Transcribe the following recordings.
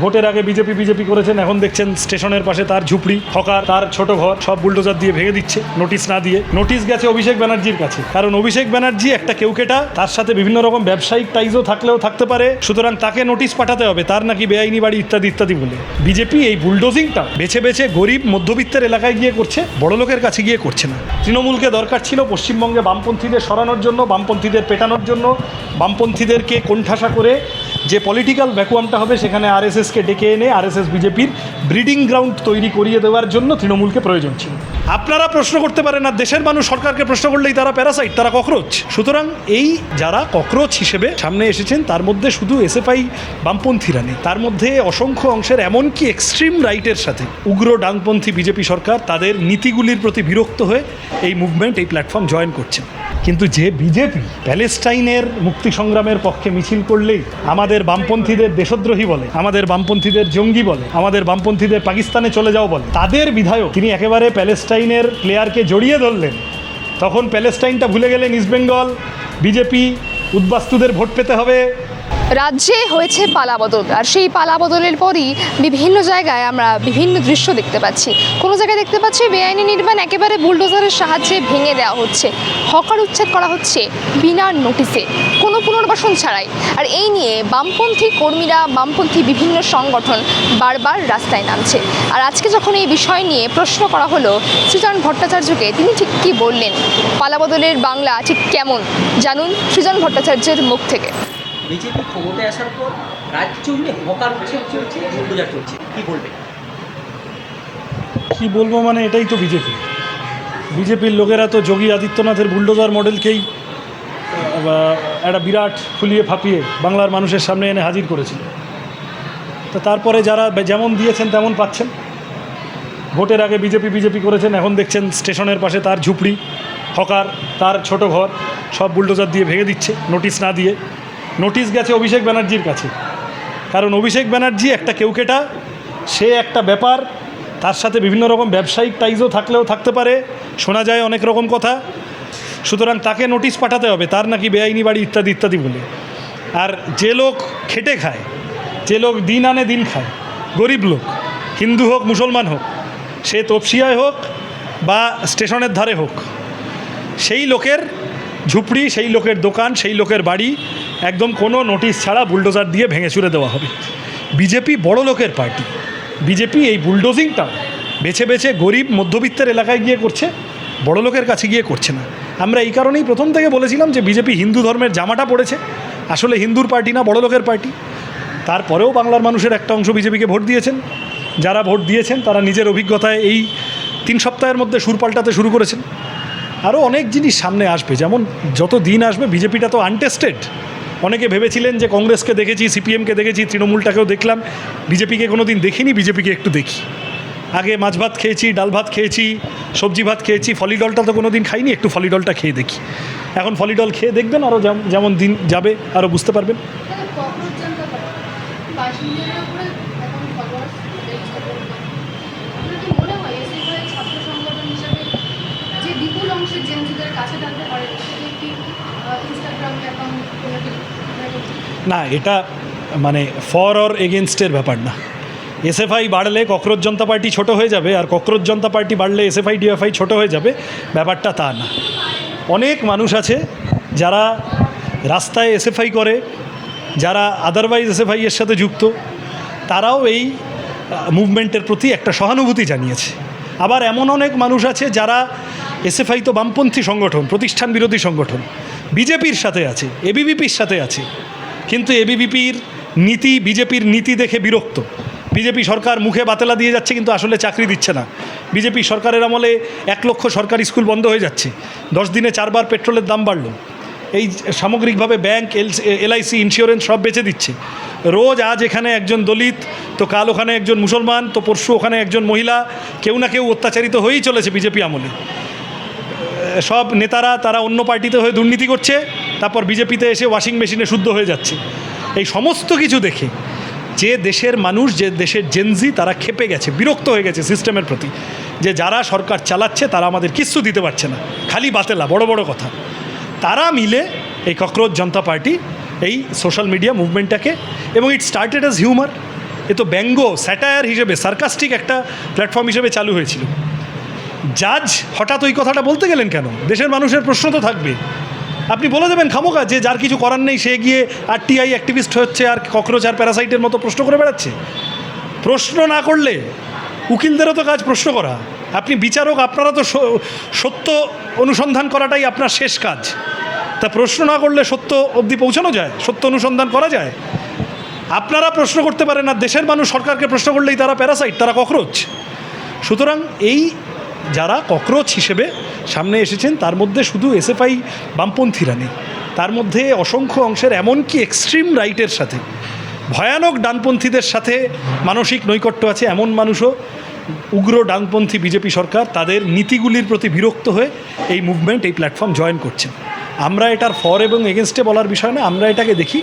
ভোটের আগে বিজেপি করেছেন, এখন দেখছেন স্টেশনের পাশে তার ঝুপড়ি, হকার, তার ছোট ঘর সব বুলডোজার দিয়ে ভেঙে দিচ্ছে নোটিশ না দিয়ে। নোটিশ গেছে অভিষেক ব্যানার্জির কাছে, কারণ অভিষেক ব্যানার্জি একটা কেউকেটা, তার সাথে বিভিন্ন রকম ব্যবসায়িক টাইজও থাকলেও থাকতে পারে, সুতরাং তাকে নোটিশ পাঠাতে হবে তার নাকি বেআইনি বাড়ি ইত্যাদি ইত্যাদি বলে। বিজেপি এই বুলডোজিংটা বেছে বেছে গরিব মধ্যবিত্তের এলাকায় গিয়ে করছে, বড় লোকের কাছে গিয়ে করছে না। তৃণমূলকে দরকার ছিল পশ্চিমবঙ্গে বামপন্থীদের সরানোর জন্য, বামপন্থীদের পেটানোর জন্য, বামপন্থীদেরকে কোণঠাসা করে যে পলিটিক্যাল ভ্যাকুয়ামটা হবে সেখানে আরএসএসকে ডেকে এনে আরএসএস বিজেপির ব্রিডিং গ্রাউন্ড তৈরি করিয়ে দেওয়ার জন্য তৃণমূলকে প্রয়োজন ছিল। আপনারা প্রশ্ন করতে পারেন না, দেশের মানুষ সরকারকে প্রশ্ন করলেই তারা প্যারাসাইট, তারা ককরোচ। সুতরাং এই যারা ককরোচ হিসেবে সামনে এসেছেন তার মধ্যে শুধু এসএফআই বামপন্থীরা নেই, তার মধ্যে অসংখ্য অংশের এমনকি এক্সট্রিম রাইটের সাথে উগ্র ডানপন্থী বিজেপি সরকার তাদের নীতিগুলির প্রতি বিরক্ত হয়ে এই মুভমেন্ট, এই প্ল্যাটফর্ম জয়েন করছে। কিন্তু যে বিজেপি প্যালেস্টাইনের মুক্তি সংগ্রামের পক্ষে মিছিল করলেই আমাদের বামপন্থীদের দেশদ্রোহী বলে, আমাদের বামপন্থীদের জঙ্গি বলে, আমাদের বামপন্থীদের পাকিস্তানে চলে যাও বলে, তাদের বিধায়ক তিনি একেবারে প্যালেস্টাইনের প্লেয়ারকে জড়িয়ে ধরলেন। তখন প্যালেস্টাইনটা ভুলে গেলেন ইস্টবেঙ্গল, বিজেপি, উদ্বাস্তুদের ভোট পেতে হবে। রাজ্যে হয়েছে পালাবদল, আর সেই পালাবদলের পরই বিভিন্ন জায়গায় আমরা বিভিন্ন দৃশ্য দেখতে পাচ্ছি। কোনো জায়গায় দেখতে পাচ্ছি বেআইনি নির্মাণ একেবারে বুলডোজারের সাহায্যে ভেঙে দেওয়া হচ্ছে, হকার উচ্ছেদ করা হচ্ছে বিনা নোটিশে, কোনো পুনর্বাসন ছাড়াই। আর এই নিয়ে বামপন্থী কর্মীরা, বামপন্থী বিভিন্ন সংগঠন বারবার রাস্তায় নামছে। আর আজকে যখন এই বিষয় নিয়ে প্রশ্ন করা হলো সৃজন ভট্টাচার্যকে, তিনি ঠিক কী বললেন, পালাবদলের বাংলা ঠিক কেমন, জানুন সৃজন ভট্টাচার্যের মুখ থেকে। বিজেপি ক্ষমতায় আসার পর রাজ্য জুড়ে হকার উচ্ছেদ চলছে, বুলডোজার চলছে, কি বলবে? কি বলবো মানে এটাই তো বিজেপির লোকেরা তো যোগী আদিত্যনাথের বুলডোজার মডেলকেই একটা বিরাট ফুলিয়ে ফাঁপিয়ে বাংলার মানুষের সামনে এনে হাজির করেছিল। তো তারপরে যারা যেমন দিয়েছেন তেমন পাচ্ছেন। ভোটের আগে বিজেপি করেছেন, এখন দেখছেন স্টেশনের পাশে তার ঝুপড়ি, হকার, তার ছোট ঘর সব বুলডোজার দিয়ে ভেঙে দিচ্ছে নোটিশ না দিয়ে। নোটিশ গেছে অভিষেক ব্যানার্জির কাছে, কারণ অভিষেক ব্যানার্জি একটা কেউকেটা, সে একটা ব্যাপার, তার সাথে বিভিন্ন রকম ব্যবসায়িক টাইজও থাকলেও থাকতে পারে, শোনা যায় অনেক রকম কথা, সুতরাং তাকে নোটিশ পাঠাতে হবে তার নাকি বেআইনি বাড়ি ইত্যাদি ইত্যাদি বলে। আর যে লোক খেটে খায়, যে লোক দিন আনে দিন খায়, গরিব লোক, হিন্দু হোক মুসলমান হোক, সে তপসিয়ায় হোক বা স্টেশনের ধারে হোক, সেই লোকের ঝুপড়ি, সেই লোকের দোকান, সেই লোকের বাড়ি একদম কোনো নোটিশ ছাড়া বুলডোজার দিয়ে ভেঙে চুরে দেওয়া হবে। বিজেপি বড় লোকের পার্টি, বিজেপি এই বুলডোজিংটা বেছে বেছে গরিব মধ্যবিত্তের এলাকায় গিয়ে করছে, বড় লোকের কাছে গিয়ে করছে না। আমরা এই কারণেই প্রথম থেকে বলেছিলাম যে বিজেপি হিন্দু ধর্মের জামাটা পড়েছে, আসলে হিন্দুর পার্টি না, বড় লোকের পার্টি। তারপরেও বাংলার মানুষের একটা অংশ বিজেপিকে ভোট দিয়েছেন। যারা ভোট দিয়েছেন তারা নিজের অভিজ্ঞতায় এই 3 সপ্তাহের মধ্যে সুর পাল্টাতে শুরু করেছেন। আরও অনেক জিনিস সামনে আসবে, যেমন যত দিন আসবে, বিজেপিটা তো আনটেস্টেড। অনেকে ভেবেছিলেন যে কংগ্রেসকে দেখেছি, সিপিএমকে দেখেছি, তৃণমূলটাকেও দেখলাম, বিজেপিকে কোনো দিন দেখিনি, বিজেপিকে একটু দেখি। আগে মাছ ভাত খেয়েছি, ডাল ভাত খেয়েছি, সবজি ভাত খেয়েছি, ফলিডলটা তো কোনো দিন খাইনি, একটু ফলিডলটা খেয়ে দেখি। এখন ফলিডল খেয়ে দেখবেন, আরও যেমন দিন যাবে আরও বুঝতে পারবেন। না, এটা মানে ফর অর এগেনস্টের ব্যাপার না। এসএফআই বাড়লে ককরোচ জনতা পার্টি ছোট হয়ে যাবে, আর ককরোচ জনতা পার্টি বাড়লে এসএফআই ডিএফআই ছোট হয়ে যাবে, ব্যাপারটা তা না। অনেক মানুষ আছে যারা রাস্তায় এসএফআই করে, যারা আদারওয়াইজ এসএফআই এর সাথে যুক্ত, তারাও এই মুভমেন্টের প্রতি একটা সহানুভূতি জানিয়েছে। আবার এমন অনেক মানুষ আছে যারা, এসএফআই তো বামপন্থী সংগঠন, প্রতিষ্ঠান বিরোধী সংগঠন, বিজেপির সাথে আছে, এবিভিপির সাথে আছে, কিন্তু এবিভিপির নীতি, বিজেপির নীতি দেখে বিরক্ত। বিজেপি সরকার মুখে বাতেলা দিয়ে যাচ্ছে কিন্তু আসলে চাকরি দিচ্ছে না। বিজেপি সরকারের আমলে 1 লক্ষ সরকারি স্কুল বন্ধ হয়ে যাচ্ছে, 10 দিনে 4 বার পেট্রোলের দাম বাড়লো, এই সামগ্রিকভাবে ব্যাংক, এলআইসি, ইন্স্যুরেন্স সব বেচে দিচ্ছে। রোজ আজ এখানে একজন দলিত, তো কাল ওখানে একজন মুসলমান, তো পরশু ওখানে একজন মহিলা, কেউ না কেউ অত্যাচারিত হয়েই চলেছে বিজেপি আমলে। সব নেতারা তারা অন্য পার্টিতে হয়ে দুর্নীতি করছে, তারপর বিজেপিতে এসে ওয়াশিং মেশিনে শুদ্ধ হয়ে যাচ্ছে। এই সমস্ত কিছু দেখে যে দেশের মানুষ, যে দেশের জেনজি, তারা ক্ষেপে গেছে, বিরক্ত হয়ে গেছে সিস্টেমের প্রতি, যে যারা সরকার চালাচ্ছে তারা আমাদের কিচ্ছু দিতে পারছে না, খালি বাতেলা, বড় বড় কথা। তারা মিলে এই ককরোচ জনতা পার্টি এই সোশ্যাল মিডিয়া মুভমেন্টটাকে, এবং ইট স্টার্টেড অ্যাজ হিউমার, এ তো ব্যঙ্গ স্যাটায়ার হিসেবে সার্কাস্টিক একটা প্ল্যাটফর্ম হিসেবে চালু হয়েছিল। জাজ হঠাৎ ওই কথাটা বলতে গেলেন কেন? দেশের মানুষের প্রশ্ন তো থাকবে। আপনি বলে দেবেন খামোকা যে যার কিছু করার নেই সে গিয়ে আরটিআই অ্যাক্টিভিস্ট হচ্ছে আর ককরোচ আর প্যারাসাইটের মতো প্রশ্ন করে বেড়াচ্ছে। প্রশ্ন না করলে উকিলদেরও তো কাজ প্রশ্ন করা। আপনি বিচারক, আপনারা তো সত্য অনুসন্ধান করাটাই আপনার শেষ কাজ। তা প্রশ্ন না করলে সত্য অবধি পৌঁছানো যায়? সত্য অনুসন্ধান করা যায়? আপনারা প্রশ্ন করতে পারেন না, দেশের মানুষ সরকারকে প্রশ্ন করলেই তারা প্যারাসাইট, তারা ককরোচ। সুতরাং এই যারা ককরোচ হিসেবে সামনে এসেছেন তার মধ্যে শুধু এসএফআই বামপন্থীরা নেই, তার মধ্যে অসংখ্য অংশের এমনকি এক্সট্রিম রাইটের সাথে ভয়ানক ডানপন্থীদের সাথে মানসিক নৈকট্য আছে এমন মানুষও উগ্র ডানপন্থী বিজেপি সরকার তাদের নীতিগুলির প্রতি বিরক্ত হয়ে এই মুভমেন্ট, এই প্ল্যাটফর্ম জয়েন করছেন। আমরা এটার ফর এবং এগেনস্টে বলার বিষয় না, আমরা এটাকে দেখি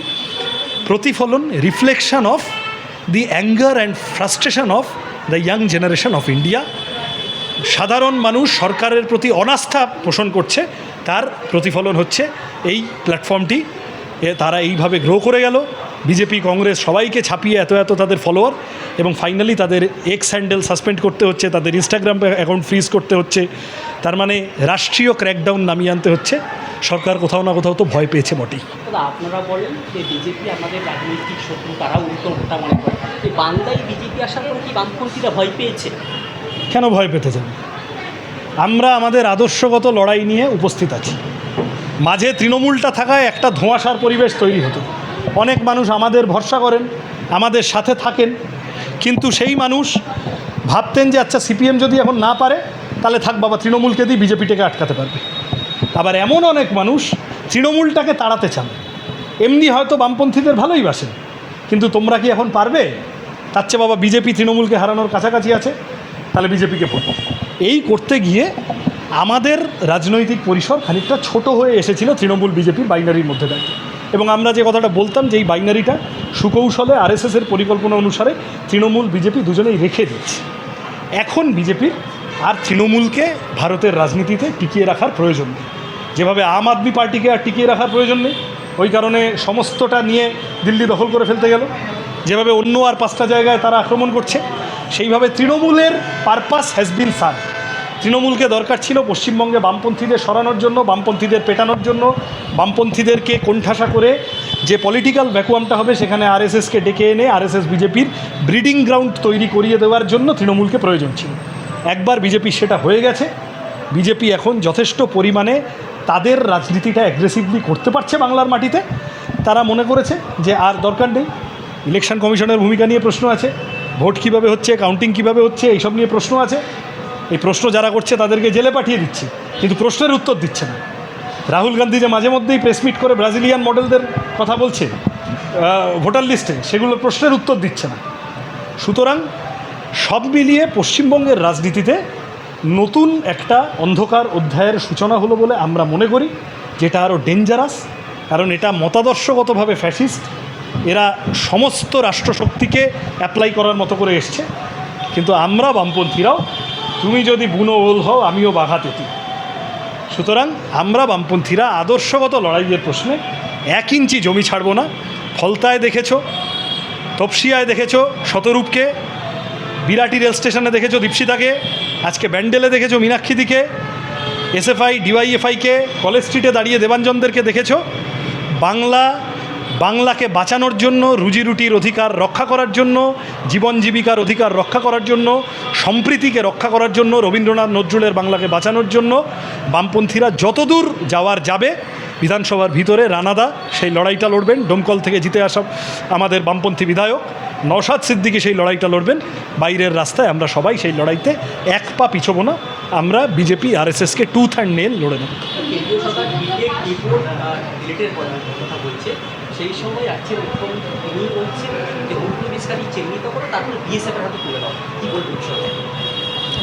প্রতিফলন, reflection of the anger and frustration of the young generation of India. সাধারণ মানুষ সরকারের প্রতি অনাস্থা পোষণ করছে, তার প্রতিফলন হচ্ছে এই প্ল্যাটফর্মটি। তারা এইভাবে গ্রো করে গেল, বিজেপি কংগ্রেস সবাইকে ছাপিয়ে এত এত তাদের ফলোয়ার, এবং ফাইনালি তাদের এক্স হ্যান্ডেল সাসপেন্ড করতে হচ্ছে, তাদের ইনস্টাগ্রাম অ্যাকাউন্ট ফ্রিজ করতে হচ্ছে। তার মানে রাষ্ট্রীয় ক্র্যাকডাউন নামিয়ে আনতে হচ্ছে। সরকার কোথাও না কোথাও তো ভয় পেয়েছে বটেই। আপনারা বলেন যে বিজেপি আমাদের রাজনৈতিক শত্রু, তারা উল্টোটা মনে করে। এই বাংলায় বিজেপি আসার পর কি বামপন্থীরা ভয় পেয়েছে? কেন ভয় পেতে যাবে? আমরা আমাদের আদর্শগত লড়াই নিয়ে উপস্থিত আছি। মাঝে তৃণমূলটা থাকায় একটা ধোঁয়াশার পরিবেশ তৈরি হতো। অনেক মানুষ আমাদের ভরসা করেন, আমাদের সাথে থাকেন, কিন্তু সেই মানুষ ভাবতেন যে আচ্ছা সিপিএম যদি এখন না পারে তাহলে থাক বাবা, তৃণমূলকে দিয়ে বিজেপিটাকে আটকাতে পারবে। আবার এমন অনেক মানুষ তৃণমূলটাকে তাড়াতে চান, এমনি হয়তো বামপন্থীদের ভালোই বাসেন, কিন্তু তোমরা কি এখন পারবে? তার চেয়ে বাবা বিজেপি তৃণমূলকে হারানোর কাছাকাছি আছে, তাহলে বিজেপিকে পড়বে। এই করতে গিয়ে আমাদের রাজনৈতিক পরিসর খানিকটা ছোট হয়ে এসেছিল তৃণমূল বিজেপির বাইনারির মধ্যে দাঁড়িয়ে। এবং আমরা যে কথাটা বলতাম যে এই বাইনারিটা সুকৌশলে আরএসএসের পরিকল্পনা অনুসারে তৃণমূল বিজেপি দুজনেই রেখে দিচ্ছে। এখন বিজেপির আর তৃণমূলকে ভারতের রাজনীতিতে টিকিয়ে রাখার প্রয়োজন নেই, যেভাবে আম আদমি পার্টিকে আর টিকিয়ে রাখার প্রয়োজন নেই, ওই কারণে সমস্তটা নিয়ে দিল্লি দখল করে ফেলতে গেল। যেভাবে অন্য আর 5টা জায়গায় তারা আক্রমণ করছে, সেইভাবে তৃণমূলের পারপাস হ্যাজ বিন সার্ভ। তৃণমূলকে দরকার ছিল পশ্চিমবঙ্গে বামপন্থীদের সরানোর জন্য, বামপন্থীদের পেটানোর জন্য, বামপন্থীদেরকে কোণঠাসা করে যে পলিটিক্যাল ভ্যাকুয়ামটা হবে সেখানে আরএসএসকে ডেকে এনে আরএসএস বিজেপির ব্রিডিং গ্রাউন্ড তৈরি করিয়ে দেওয়ার জন্য তৃণমূলকে প্রয়োজন ছিল। একবার বিজেপি সেটা হয়ে গেছে। বিজেপি এখন যথেষ্ট পরিমাণে তাদের রাজনীতিটা অ্যাগ্রেসিভলি করতে পারছে বাংলার মাটিতে। তারা মনে করেছে যে আর দরকার নেই, ইলেকশন কমিশনের ভূমিকা নিয়ে প্রশ্ন আছে, ভোট কীভাবে হচ্ছে, কাউন্টিং কীভাবে হচ্ছে, এইসব নিয়ে প্রশ্ন আছে। এই প্রশ্ন যারা করছে তাদেরকে জেলে পাঠিয়ে দিচ্ছে, কিন্তু প্রশ্নের উত্তর দিচ্ছে না। রাহুল গান্ধী যে মাঝে মধ্যেই প্রেসমিট করে ব্রাজিলিয়ান মডেলদের কথা বলছে ভোটার লিস্টে, সেগুলোর প্রশ্নের উত্তর দিচ্ছে না। সুতরাং সব মিলিয়ে পশ্চিমবঙ্গের রাজনীতিতে নতুন একটা অন্ধকার অধ্যায়ের সূচনা হলো বলে আমরা মনে করি, যেটা আরও ডেঞ্জারাস, কারণ এটা মতাদর্শগতভাবে ফ্যাসিস্ট। এরা সমস্ত রাষ্ট্রশক্তিকে অ্যাপ্লাই করার মতো করে এসছে। কিন্তু আমরা বামপন্থীরাও, তুমি যদি বুনো ওল হও আমিও বাঘা তেঁতুল। সুতরাং আমরা বামপন্থীরা আদর্শগত লড়াইয়ের প্রশ্নে 1 ইঞ্চি জমি ছাড়ব না। ফলতায় দেখেছো, তপসিয়ায় দেখেছো শতরূপকে, বিরাটি রেল স্টেশনে দেখেছো দীপশিতাকে, আজকে ব্যান্ডেলে দেখেছো মীনাক্ষীদিকে, এসএফআই ডিওয়াইএফআইকে কলেজ স্ট্রিটে দাঁড়িয়ে দেবাঞ্জনদেরকে দেখেছো। বাংলাকে বাঁচানোর জন্য, রুজি রুটির অধিকার রক্ষা করার জন্য, জীবন জীবিকার অধিকার রক্ষা করার জন্য, সম্প্রীতিকে রক্ষা করার জন্য, রবীন্দ্রনাথ নজরুলের বাংলাকে বাঁচানোর জন্য বামপন্থীরা যতদূর যাওয়ার যাবে। বিধানসভার ভিতরে রানাদা সেই লড়াইটা লড়বেন, ডোমকল থেকে জিতে আসা আমাদের বামপন্থী বিধায়ক নওশাদ সিদ্দিকী সেই লড়াইটা লড়বেন। বাইরের রাস্তায় আমরা সবাই সেই লড়াইতে 1 পা পিছবো না। আমরা বিজেপি আরএসএসকে টুথ অ্যান্ড নেল লড়ে নেব। কেন্দ্রীয় সরকার ডিলেটের কথা বলছে, সেই সময় আছে মুখ্যমন্ত্রী তিনি বলছেন যে অনুপ্রবেশকারী চিহ্নিত করে তারপরে বিএসএফের হাতে তুলে দাও। কী বলবেন বিষয়টা?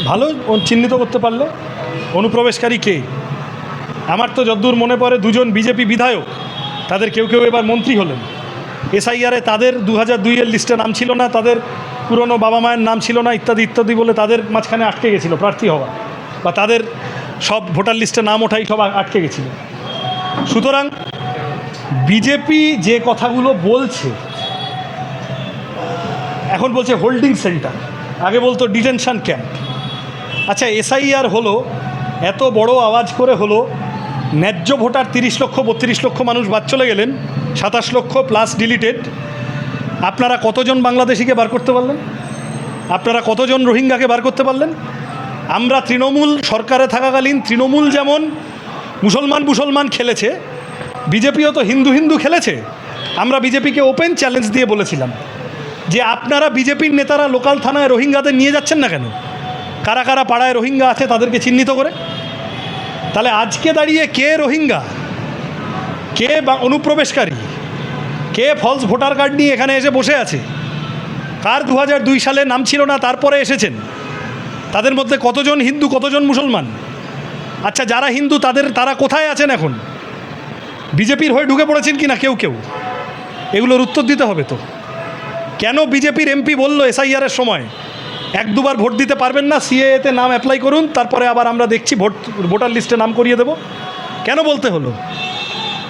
ভালো চিহ্নিত করতে পারলে। অনুপ্রবেশকারী কে? আমার তো যদ্দূর মনে পড়ে 2জন বিজেপি বিধায়ক, তাদের কেউ কেউ এবার মন্ত্রী হলেন। এসআইআরে তাদের 2002-এর লিস্টে নাম ছিল না, তাদের পুরনো বাবা মায়ের নাম ছিল না, ইত্যাদি ইত্যাদি বলে তাদের মাঝখানে আটকে গেছিলো প্রার্থী হওয়া, বা তাদের সব ভোটার লিস্টে নাম ওঠাই সব আটকে গেছিল। সুতরাং বিজেপি যে কথাগুলো বলছে এখন বলছে হোল্ডিং সেন্টার, আগে বলতো ডিটেনশন ক্যাম্প। আচ্ছা, এসআইআর হলো, এত বড় আওয়াজ করে হলো, ন্যায্য ভোটার 30 লক্ষ 32 লক্ষ মানুষ বাদ চলে গেলেন, 27 লক্ষ প্লাস ডিলিটেড। আপনারা কতজন বাংলাদেশিকে বার করতে পারলেন? আপনারা কতজন রোহিঙ্গাকে বার করতে পারলেন? আমরা তৃণমূল সরকারে থাকাকালীন তৃণমূল যেমন মুসলমান খেলেছে, বিজেপিও তো হিন্দু হিন্দু খেলেছে। আমরা বিজেপিকে ওপেন চ্যালেঞ্জ দিয়ে বলেছিলাম যে আপনারা বিজেপির নেতারা লোকাল থানায় রোহিঙ্গাদের নিয়ে যাচ্ছেন না কেন? কারা কারা পাড়ায় রোহিঙ্গা আছে তাদেরকে চিহ্নিত করে। তাহলে আজকে দাঁড়িয়ে কে রোহিঙ্গা, কে অনুপ্রবেশকারী, কে ফলস ভোটার কার্ড নিয়ে এখানে এসে বসে আছে, কার 2002 সালে নাম ছিল না তারপরে এসেছেন, তাদের মধ্যে কতজন হিন্দু কতজন মুসলমান? আচ্ছা, যারা হিন্দু তারা কোথায় আছেন এখন? বিজেপির হয়ে ঢুকে পড়েছেন কি না কেউ কেউ? এগুলোর উত্তর দিতে হবে তো। কেন বিজেপির এমপি বলল এসআইআরের সময় 1-2 বার ভোট দিতে পারবেন না, সিএএতে নাম অ্যাপ্লাই করুন, তারপরে আবার আমরা দেখছি ভোটার লিস্টে নাম করিয়ে দেব? কেন বলতে হলো?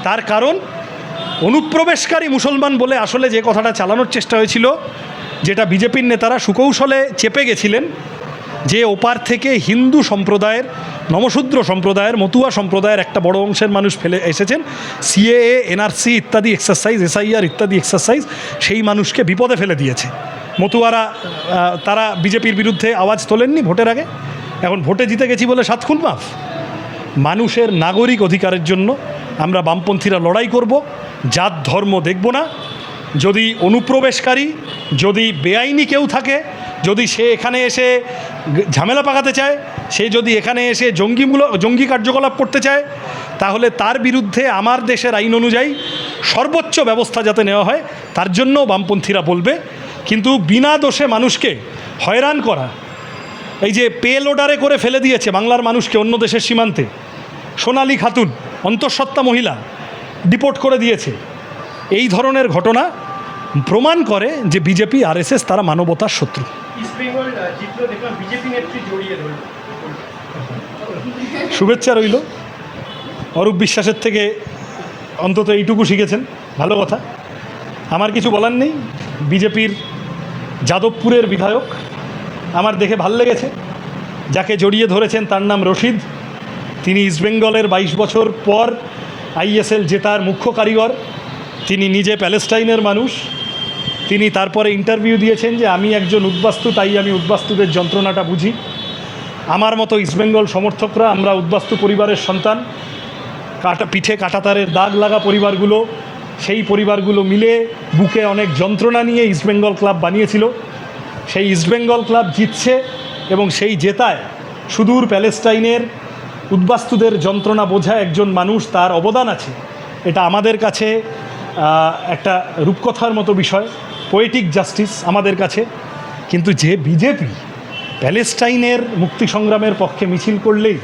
তার কারণ অনুপ্রবেশকারী মুসলমান বলে আসলে যে কথাটা চালানোর চেষ্টা হয়েছিল, যেটা বিজেপির নেতারা সুকৌশলে চেপে গেছিলেন, যে ওপার থেকে হিন্দু সম্প্রদায়ের, নমশূদ্র সম্প্রদায়ের, মতুয়া সম্প্রদায়ের একটা বড় অংশের মানুষ ফেলে এসেছেন সিএএ, এনআরসি ইত্যাদি এক্সারসাইজ, এসআইআর ইত্যাদি এক্সারসাইজ, সেই মানুষকে বিপদে ফেলে দিয়েছে। মতুয়ারা তারা বিজেপির বিরুদ্ধে আওয়াজ তোলেননি ভোটের আগে, এখন ভোটে জিতে গেছি বলে 7 খুন মাফ। মানুষের নাগরিক অধিকারের জন্য আমরা বামপন্থীরা লড়াই করব, জাত ধর্ম দেখব না। যদি অনুপ্রবেশকারী, যদি বেআইনি কেউ থাকে, যদি সে এখানে এসে ঝামেলা পাকাতে চায়, সে যদি এখানে এসে জঙ্গি কার্যকলাপ করতে চায়, তাহলে তার বিরুদ্ধে আমার দেশের আইন অনুযায়ী সর্বোচ্চ ব্যবস্থা যাতে নেওয়া হয় তার জন্য বামপন্থীরা বলবে। কিন্তু বিনা দোষে মানুষকে হয়রান করা, এই যে পে লোডারে করে ফেলে দিয়েছে বাংলার মানুষকে অন্য দেশের সীমান্তে, সোনালী খাতুন অন্তঃসত্ত্বা মহিলা ডিপোর্ট করে দিয়েছে, এই ধরনের ঘটনা প্রমাণ করে যে বিজেপি আরএসএস তারা মানবতার শত্রু। ইস্ট বেঙ্গল জিতলো, দেখলাম বিজেপি নেত্রী জড়িয়ে ধরল। শুভেচ্ছা রইল। অরূপ বিশ্বাসের থেকে অন্তত এইটুকু শিখেছেন, ভালো কথা। আমার কিছু বলার নেই। বিজেপির যাদবপুরের বিধায়ক আমার দেখে ভাল লেগেছে, যাকে জড়িয়ে ধরেছেন তার নাম রশিদ। তিনি ইস্টবেঙ্গলের 22 বছর পর আইএসএল জেতার মুখ্য কারিগর। তিনি নিজে প্যালেস্টাইনের মানুষ। তিনি তারপরে ইন্টারভিউ দিয়েছেন যে আমি একজন উদ্বাস্তু, তাই আমি উদ্বাস্তুদের যন্ত্রণাটা বুঝি। আমার মতো ইস্টবেঙ্গল সমর্থকরা আমরা উদ্বাস্তু পরিবারের সন্তান, পিঠে কাঁটাতারের দাগ লাগা পরিবারগুলো, সেই পরিবারগুলো মিলে বুকে অনেক যন্ত্রণা নিয়ে ইস্টবেঙ্গল ক্লাব বানিয়েছিল। সেই ইস্টবেঙ্গল ক্লাব জিতছে এবং সেই জেতায় সুদূর প্যালেস্টাইনের উদ্বাস্তুদের যন্ত্রণা বোঝা একজন মানুষ, তার অবদান আছে। এটা আমাদের কাছে একটা রূপকথার মতো বিষয়, পোয়েটিক জাস্টিস আমাদের কাছে। কিন্তু যে বিজেপি প্যালেস্টাইনের মুক্তি সংগ্রামের পক্ষে মিছিল করলেই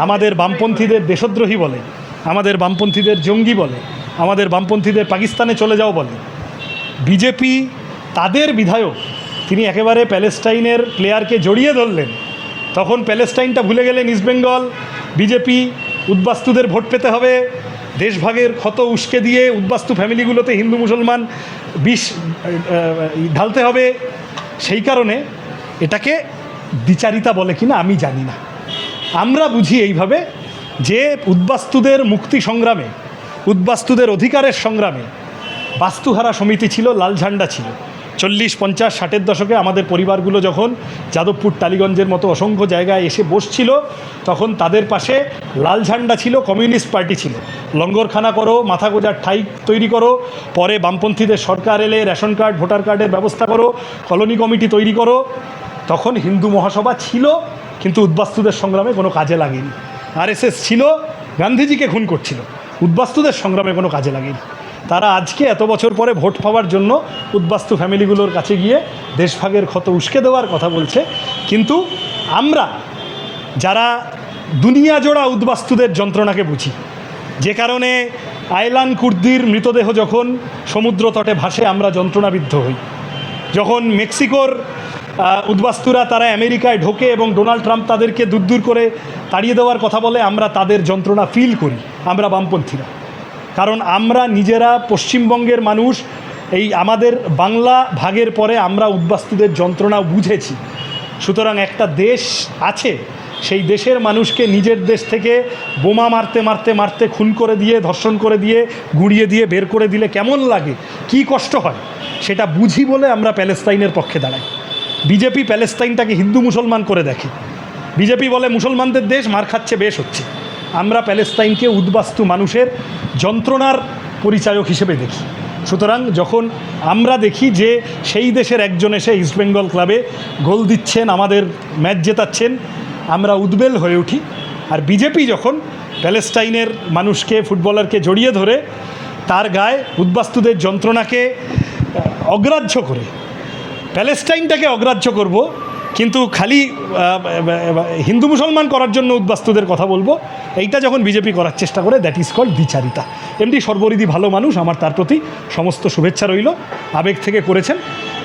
আমাদের বামপন্থীদের দেশদ্রোহী বলে, আমাদের বামপন্থীদের জঙ্গি বলে, আমাদের বামপন্থীদের পাকিস্তানে চলে যাও বলে, বিজেপি তাদের বিধায়ক তিনি একেবারে প্যালেস্টাইনের প্লেয়ারকে জড়িয়ে ধরলেন, তখন প্যালেস্টাইনটা ভুলে গেলেন ইস্টবেঙ্গল। বিজেপি উদ্বাস্তুদের ভোট পেতে হবে, দেশভাগের ক্ষত উস্কে দিয়ে উদ্বাস্তু ফ্যামিলিগুলোতে হিন্দু মুসলমান বিষ ঢালতে হবে। সেই কারণে এটাকে দ্বিচারিতা বলে কিনা আমি জানি না। আমরা বুঝি এইভাবে যে উদ্বাস্তুদের মুক্তি সংগ্রামে, উদ্বাস্তুদের অধিকারের সংগ্রামে বাস্তুহারা সমিতি ছিল, লাল ঝান্ডা ছিল। 40, 50, 60-এর দশকে আমাদের পরিবারগুলো যখন যাদবপুর, টালিগঞ্জের মতো অসংখ্য জায়গায় এসে বসছিল, তখন তাদের পাশে লাল ঝান্ডা ছিল, কমিউনিস্ট পার্টি ছিল। লঙ্গরখানা করো, মাথা গোজার ঠাই তৈরি করো, পরে বামপন্থীদের সরকার এলে রেশন কার্ড, ভোটার কার্ডের ব্যবস্থা করো, কলোনি কমিটি তৈরি করো। তখন হিন্দু মহাসভা ছিল, কিন্তু উদ্বাস্তুদের সংগ্রামে কোনো কাজে লাগেনি। আরএসএস ছিল, গান্ধীজিকে খুন করছিল, উদ্বাস্তুদের সংগ্রামে কোনো কাজে লাগেনি। তারা আজকে এত বছর পরে ভোট পাওয়ার জন্য উদ্বাস্তু ফ্যামিলিগুলোর কাছে গিয়ে দেশভাগের ক্ষত উস্কে দেওয়ার কথা বলছে। কিন্তু আমরা যারা দুনিয়া জোড়া উদ্বাস্তুদের যন্ত্রণাকে বুঝি, যে কারণে আয়লান কুর্দির মৃতদেহ যখন সমুদ্র তটে ভাসে আমরা যন্ত্রণাবিদ্ধ হই, যখন মেক্সিকোর উদ্বাস্তুরা তারা আমেরিকায় ঢোকে এবং ডোনাল্ড ট্রাম্প তাদেরকে দূর দূর করে তাড়িয়ে দেওয়ার কথা বলে, আমরা তাদের যন্ত্রণা ফিল করি, আমরা বামপন্থীরা। কারণ আমরা নিজেরা পশ্চিমবঙ্গের মানুষ, এই আমাদের বাংলা ভাগের পরে আমরা উদ্বাস্তুদের যন্ত্রণা বুঝেছি। সুতরাং একটা দেশ আছে, সেই দেশের মানুষকে নিজের দেশ থেকে বোমা মারতে মারতে মারতে খুন করে দিয়ে, ধর্ষণ করে দিয়ে, গুঁড়িয়ে দিয়ে বের করে দিলে কেমন লাগে, কি কষ্ট হয়, সেটা বুঝি বলে আমরা প্যালেস্তাইনের পক্ষে দাঁড়াই। বিজেপি প্যালেস্তাইনটাকে হিন্দু মুসলমান করে দেখে। বিজেপি বলে মুসলমানদের দেশ, মার খাচ্ছে, বেশ হচ্ছে। আমরা প্যালেস্তাইনকে উদ্বাস্তু মানুষের যন্ত্রণার পরিচায়ক হিসেবে দেখি। সুতরাং যখন আমরা দেখি যে সেই দেশের একজন এসে ইস্টবেঙ্গল ক্লাবে গোল দিচ্ছেন, আমাদের ম্যাচ জেতাচ্ছেন, আমরা উদ্বেল হয়ে উঠি। আর বিজেপি যখন প্যালেস্টাইনের মানুষকে, ফুটবলারকে জড়িয়ে ধরে তার গায়ে উদ্বাস্তুদের যন্ত্রণাকে অগ্রাহ্য করে, প্যালেস্টাইনটাকে অগ্রাহ্য করব কিন্তু খালি হিন্দু মুসলমান করার জন্য উদ্বাস্তুদের কথা বলবো, এইটা যখন বিজেপি করার চেষ্টা করে, দ্যাট ইজ কল্ড দ্বিচারিতা। এমনি সর্বরিধি ভালো মানুষ, আমার তার প্রতি সমস্ত শুভেচ্ছা রইল, আবেগ থেকে করেছেন,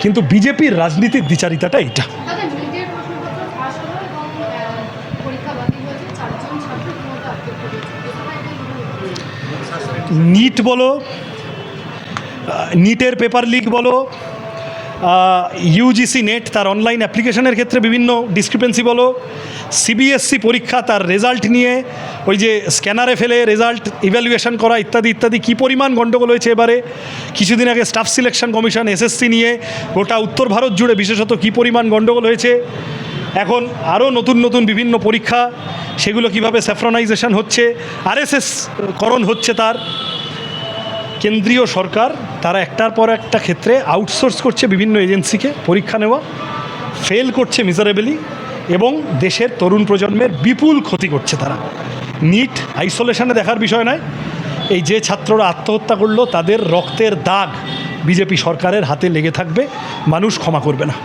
কিন্তু বিজেপির রাজনীতির দ্বিচারিতাটা এইটা। নিট বলো, নিটের পেপার লিক বলো, ইউজিসি নেট তার অনলাইন অ্যাপ্লিকেশনের ক্ষেত্রে বিভিন্ন ডিসক্রিপেন্সি বলো, সিবিএসসি পরীক্ষা তার রেজাল্ট নিয়ে ওই যে স্ক্যানারে ফেলে রেজাল্ট ইভ্যালুয়েশন করা ইত্যাদি ইত্যাদি, কী পরিমাণ গণ্ডগোল হয়েছে এবারে। কিছুদিন আগে স্টাফ সিলেকশন কমিশন এসএসসি নিয়ে গোটা উত্তর ভারত জুড়ে বিশেষত কী পরিমাণ গণ্ডগোল হয়েছে। এখন আরও নতুন নতুন বিভিন্ন পরীক্ষা, সেগুলো কিভাবে স্যাফ্রনাইজেশন হচ্ছে, আরএসএস করণ হচ্ছে তার। কেন্দ্রীয় সরকার তারা একটার পর একটা ক্ষেত্রে আউটসোর্স করছে বিভিন্ন এজেন্সিকে পরীক্ষা নেওয়া, ফেল করছে মিজারেবলি, এবং দেশের তরুণ প্রজন্মের বিপুল ক্ষতি করছে তারা। নিট আইসোলেশনে দেখার বিষয় নয়, এই যে ছাত্ররা আত্মহত্যা করলো তাদের রক্তের দাগ বিজেপি সরকারের হাতে লেগে থাকবে, মানুষ ক্ষমা করবে না।